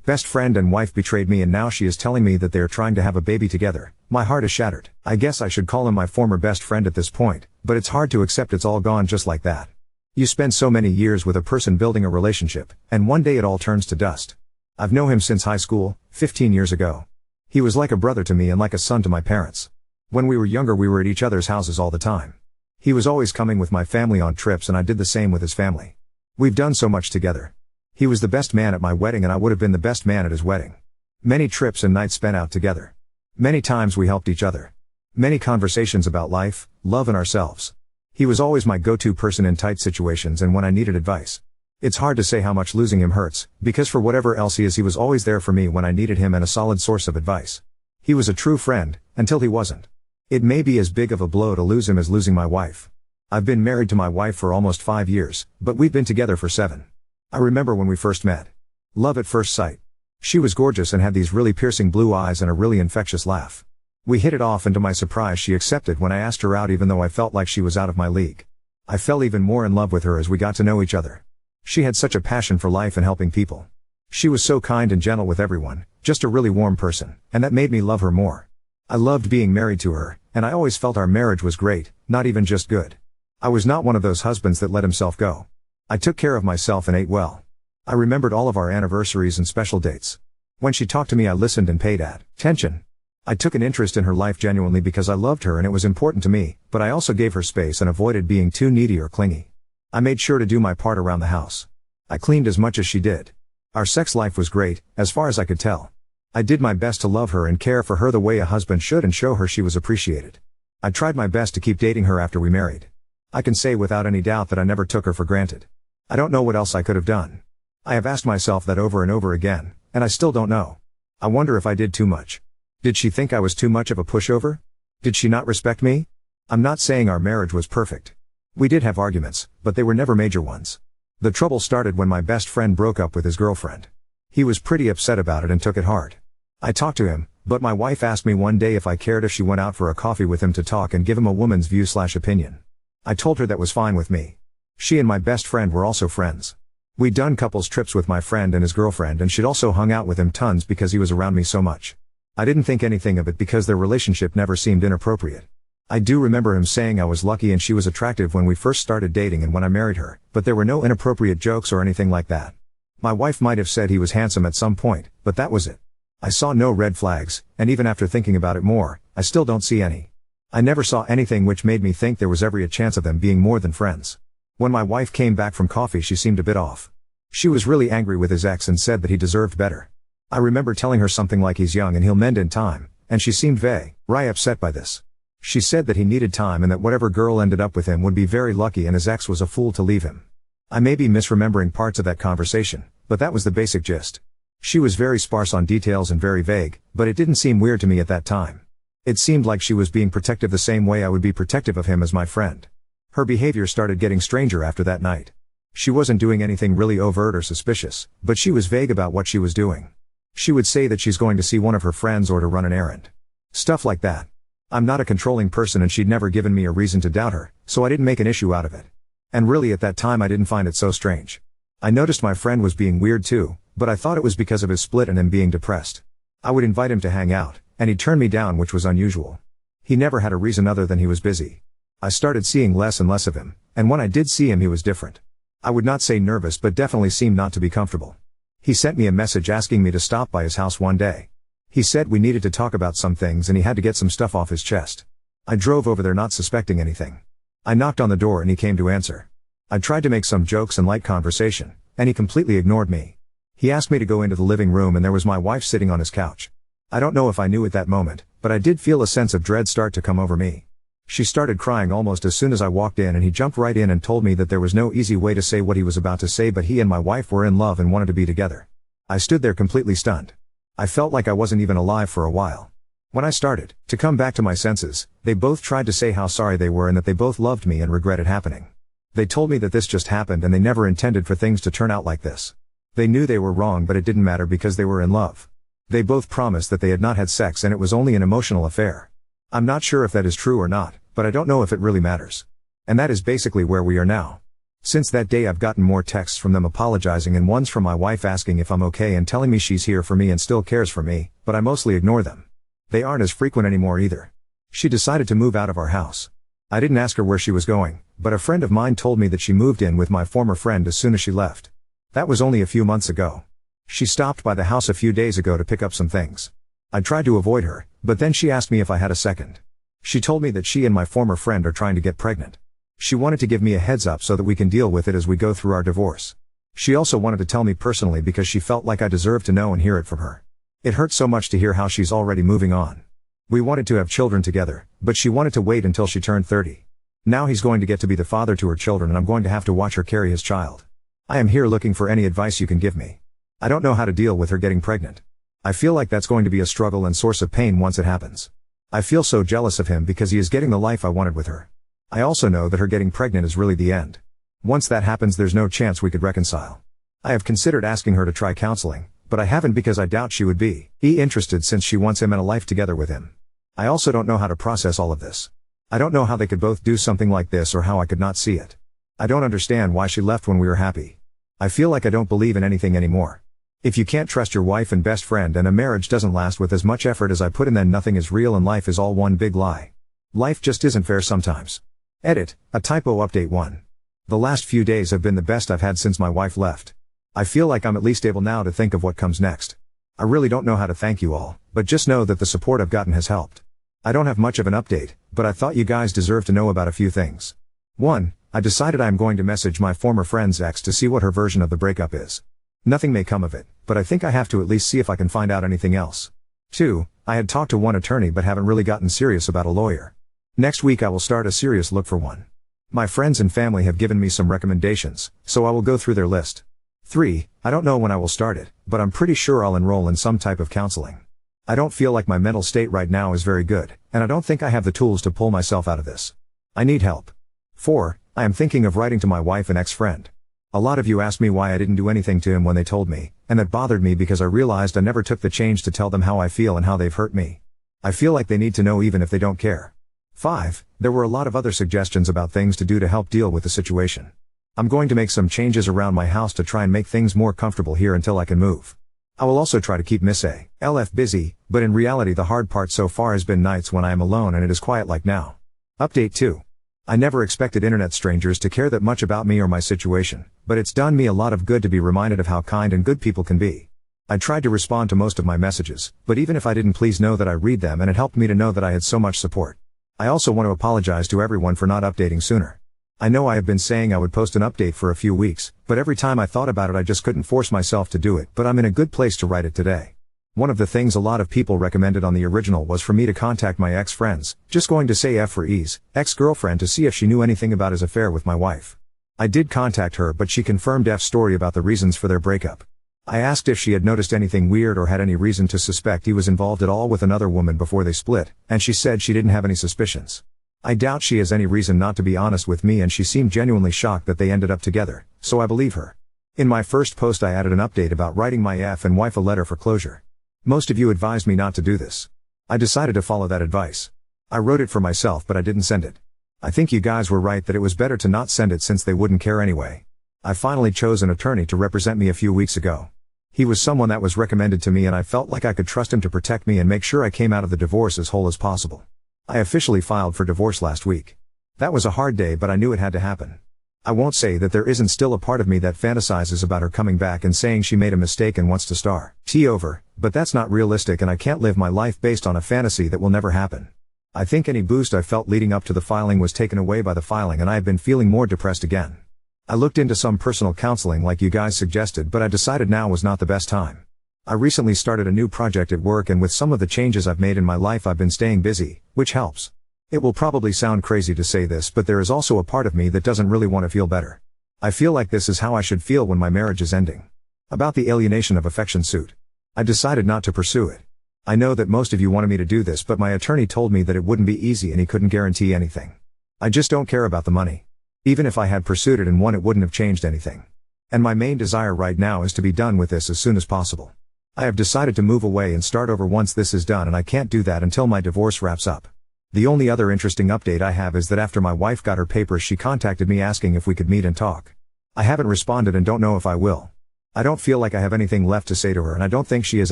Best friend and wife betrayed me and now she is telling me that they are trying to have a baby together. My heart is shattered. I guess I should call him my former best friend at this point, but it's hard to accept it's all gone just like that. You spend so many years with a person building a relationship, and one day it all turns to dust. I've known him since high school, 15 years ago. He was like a brother to me and like a son to my parents. When we were younger we were at each other's houses all the time. He was always coming with my family on trips and I did the same with his family. We've done so much together. He was the best man at my wedding and I would have been the best man at his wedding. Many trips and nights spent out together. Many times we helped each other. Many conversations about life, love and ourselves. He was always my go-to person in tight situations and when I needed advice. It's hard to say how much losing him hurts, because for whatever else he is, he was always there for me when I needed him and a solid source of advice. He was a true friend, until he wasn't. It may be as big of a blow to lose him as losing my wife. I've been married to my wife for almost 5 years, but we've been together for 7. I remember when we first met. Love at first sight. She was gorgeous and had these really piercing blue eyes and a really infectious laugh. We hit it off and to my surprise she accepted when I asked her out even though I felt like she was out of my league. I fell even more in love with her as we got to know each other. She had such a passion for life and helping people. She was so kind and gentle with everyone, just a really warm person, and that made me love her more. I loved being married to her, and I always felt our marriage was great, not even just good. I was not one of those husbands that let himself go. I took care of myself and ate well. I remembered all of our anniversaries and special dates. When she talked to me I listened and paid attention. I took an interest in her life genuinely because I loved her and it was important to me, but I also gave her space and avoided being too needy or clingy. I made sure to do my part around the house. I cleaned as much as she did. Our sex life was great, as far as I could tell. I did my best to love her and care for her the way a husband should and show her she was appreciated. I tried my best to keep dating her after we married. I can say without any doubt that I never took her for granted. I don't know what else I could have done. I have asked myself that over and over again, and I still don't know. I wonder if I did too much. Did she think I was too much of a pushover? Did she not respect me? I'm not saying our marriage was perfect. We did have arguments, but they were never major ones. The trouble started when my best friend broke up with his girlfriend. He was pretty upset about it and took it hard. I talked to him, but my wife asked me one day if I cared if she went out for a coffee with him to talk and give him a woman's view/opinion. I told her that was fine with me. She and my best friend were also friends. We'd done couples trips with my friend and his girlfriend and she'd also hung out with him tons because he was around me so much. I didn't think anything of it because their relationship never seemed inappropriate. I do remember him saying I was lucky and she was attractive when we first started dating and when I married her, but there were no inappropriate jokes or anything like that. My wife might have said he was handsome at some point, but that was it. I saw no red flags, and even after thinking about it more, I still don't see any. I never saw anything which made me think there was ever a chance of them being more than friends. When my wife came back from coffee she seemed a bit off. She was really angry with his ex and said that he deserved better. I remember telling her something like he's young and he'll mend in time, and she seemed very upset by this. She said that he needed time and that whatever girl ended up with him would be very lucky and his ex was a fool to leave him. I may be misremembering parts of that conversation, but that was the basic gist. She was very sparse on details and very vague, but it didn't seem weird to me at that time. It seemed like she was being protective the same way I would be protective of him as my friend. Her behavior started getting stranger after that night. She wasn't doing anything really overt or suspicious, but she was vague about what she was doing. She would say that she's going to see one of her friends or to run an errand. Stuff like that. I'm not a controlling person and she'd never given me a reason to doubt her, so I didn't make an issue out of it. And really at that time I didn't find it so strange. I noticed my friend was being weird too, but I thought it was because of his split and him being depressed. I would invite him to hang out, and he'd turn me down, which was unusual. He never had a reason other than he was busy. I started seeing less and less of him, and when I did see him he was different. I would not say nervous but definitely seemed not to be comfortable. He sent me a message asking me to stop by his house one day. He said we needed to talk about some things and he had to get some stuff off his chest. I drove over there not suspecting anything. I knocked on the door and he came to answer. I tried to make some jokes and light conversation, and he completely ignored me. He asked me to go into the living room and there was my wife sitting on his couch. I don't know if I knew at that moment, but I did feel a sense of dread start to come over me. She started crying almost as soon as I walked in and he jumped right in and told me that there was no easy way to say what he was about to say, but he and my wife were in love and wanted to be together. I stood there completely stunned. I felt like I wasn't even alive for a while. When I started to come back to my senses, they both tried to say how sorry they were and that they both loved me and regret it happening. They told me that this just happened and they never intended for things to turn out like this. They knew they were wrong but it didn't matter because they were in love. They both promised that they had not had sex and it was only an emotional affair. I'm not sure if that is true or not, but I don't know if it really matters. And that is basically where we are now. Since that day I've gotten more texts from them apologizing and ones from my wife asking if I'm okay and telling me she's here for me and still cares for me, but I mostly ignore them. They aren't as frequent anymore either. She decided to move out of our house. I didn't ask her where she was going, but a friend of mine told me that she moved in with my former friend as soon as she left. That was only a few months ago. She stopped by the house a few days ago to pick up some things. I tried to avoid her, but then she asked me if I had a second. She told me that she and my former friend are trying to get pregnant. She wanted to give me a heads up so that we can deal with it as we go through our divorce. She also wanted to tell me personally because she felt like I deserved to know and hear it from her. It hurt so much to hear how she's already moving on. We wanted to have children together, but she wanted to wait until she turned 30. Now he's going to get to be the father to her children and I'm going to have to watch her carry his child. I am here looking for any advice you can give me. I don't know how to deal with her getting pregnant. I feel like that's going to be a struggle and source of pain once it happens. I feel so jealous of him because he is getting the life I wanted with her. I also know that her getting pregnant is really the end. Once that happens there's no chance we could reconcile. I have considered asking her to try counseling, but I haven't because I doubt she would be interested since she wants him and a life together with him. I also don't know how to process all of this. I don't know how they could both do something like this or how I could not see it. I don't understand why she left when we were happy. I feel like I don't believe in anything anymore. If you can't trust your wife and best friend and a marriage doesn't last with as much effort as I put in, then nothing is real and life is all one big lie. Life just isn't fair sometimes. Edit, a typo update 1. The last few days have been the best I've had since my wife left. I feel like I'm at least able now to think of what comes next. I really don't know how to thank you all, but just know that the support I've gotten has helped. I don't have much of an update, but I thought you guys deserve to know about a few things. 1. I decided I am going to message my former friend's ex to see what her version of the breakup is. Nothing may come of it, but I think I have to at least see if I can find out anything else. 2. I had talked to one attorney but haven't really gotten serious about a lawyer. Next week I will start a serious look for one. My friends and family have given me some recommendations, so I will go through their list. 3. I don't know when I will start it, but I'm pretty sure I'll enroll in some type of counseling. I don't feel like my mental state right now is very good, and I don't think I have the tools to pull myself out of this. I need help. 4. I am thinking of writing to my wife and ex-friend. A lot of you asked me why I didn't do anything to him when they told me, and that bothered me because I realized I never took the change to tell them how I feel and how they've hurt me. I feel like they need to know even if they don't care. 5. There were a lot of other suggestions about things to do to help deal with the situation. I'm going to make some changes around my house to try and make things more comfortable here until I can move. I will also try to keep Miss A.L.F. busy, but in reality the hard part so far has been nights when I am alone and it is quiet like now. Update 2. I never expected internet strangers to care that much about me or my situation, but it's done me a lot of good to be reminded of how kind and good people can be. I tried to respond to most of my messages, but even if I didn't, please know that I read them and it helped me to know that I had so much support. I also want to apologize to everyone for not updating sooner. I know I have been saying I would post an update for a few weeks, but every time I thought about it I just couldn't force myself to do it, but I'm in a good place to write it today. One of the things a lot of people recommended on the original was for me to contact my ex-friends, just going to say F for ease, ex-girlfriend, to see if she knew anything about his affair with my wife. I did contact her, but she confirmed F's story about the reasons for their breakup. I asked if she had noticed anything weird or had any reason to suspect he was involved at all with another woman before they split, and she said she didn't have any suspicions. I doubt she has any reason not to be honest with me, and she seemed genuinely shocked that they ended up together, so I believe her. In my first post I added an update about writing my F and wife a letter for closure. Most of you advised me not to do this. I decided to follow that advice. I wrote it for myself, but I didn't send it. I think you guys were right that it was better to not send it since they wouldn't care anyway. I finally chose an attorney to represent me a few weeks ago. He was someone that was recommended to me and I felt like I could trust him to protect me and make sure I came out of the divorce as whole as possible. I officially filed for divorce last week. That was a hard day, but I knew it had to happen. I won't say that there isn't still a part of me that fantasizes about her coming back and saying she made a mistake and wants to start over, but that's not realistic and I can't live my life based on a fantasy that will never happen. I think any boost I felt leading up to the filing was taken away by the filing and I have been feeling more depressed again. I looked into some personal counseling like you guys suggested, but I decided now was not the best time. I recently started a new project at work and with some of the changes I've made in my life I've been staying busy, which helps. It will probably sound crazy to say this, but there is also a part of me that doesn't really want to feel better. I feel like this is how I should feel when my marriage is ending. About the alienation of affection suit. I decided not to pursue it. I know that most of you wanted me to do this, but my attorney told me that it wouldn't be easy and he couldn't guarantee anything. I just don't care about the money. Even if I had pursued it and won, it wouldn't have changed anything. And my main desire right now is to be done with this as soon as possible. I have decided to move away and start over once this is done, and I can't do that until my divorce wraps up. The only other interesting update I have is that after my wife got her papers she contacted me asking if we could meet and talk. I haven't responded and don't know if I will. I don't feel like I have anything left to say to her, and I don't think she has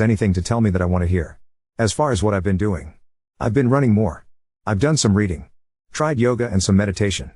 anything to tell me that I want to hear. As far as what I've been doing, I've been running more. I've done some reading. Tried yoga and some meditation.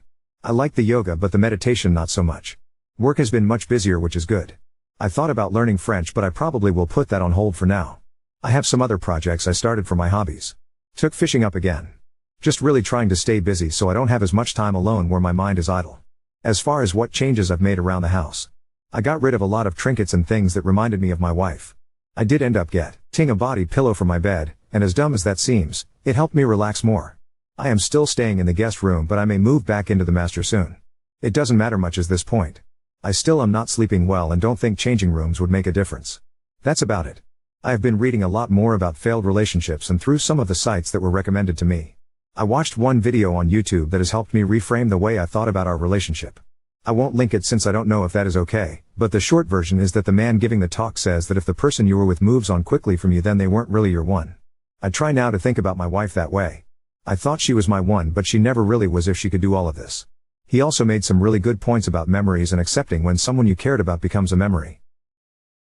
I like the yoga but the meditation not so much. Work has been much busier, which is good. I thought about learning French, but I probably will put that on hold for now. I have some other projects I started for my hobbies. Took fishing up again. Just really trying to stay busy so I don't have as much time alone where my mind is idle. As far as what changes I've made around the house, I got rid of a lot of trinkets and things that reminded me of my wife. I did end up getting a body pillow for my bed, and as dumb as that seems, it helped me relax more. I am still staying in the guest room, but I may move back into the master soon. It doesn't matter much at this point. I still am not sleeping well and don't think changing rooms would make a difference. That's about it. I have been reading a lot more about failed relationships and through some of the sites that were recommended to me. I watched one video on YouTube that has helped me reframe the way I thought about our relationship. I won't link it since I don't know if that is okay, but the short version is that the man giving the talk says that if the person you were with moves on quickly from you, then they weren't really your one. I try now to think about my wife that way. I thought she was my one, but she never really was if she could do all of this. He also made some really good points about memories and accepting when someone you cared about becomes a memory.